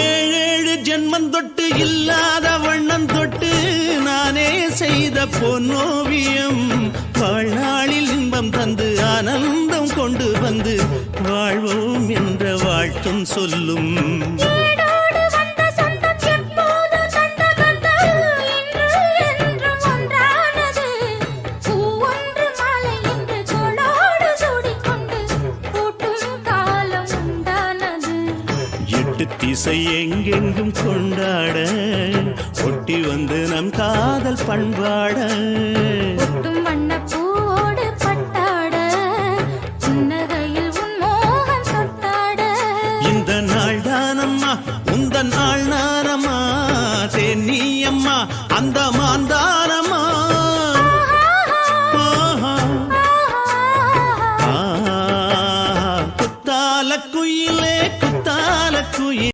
ஏழேழு ஜென்மம் தொட்டு இல்லாத வண்ணம் தொட்டு நானே செய்த பொன்னோவியம் வாழ்நாளில் இன்பம் தந்து ஆனந்தம் கொண்டு வந்து வாழ்வோம் என்ற வாழ்த்தும் சொல்லும். திசை எங்கெங்கும் கொண்டாட ஒட்டி வந்து நம் காதல் பண்பாட வண்ண பூவோடு பட்டாட புன்னகையில் உன் மோகம் தொட்டாட இந்த நாள் தானம்மா உந்த நாள் நானம்மா தேனி அம்மா அந்த மாந்தான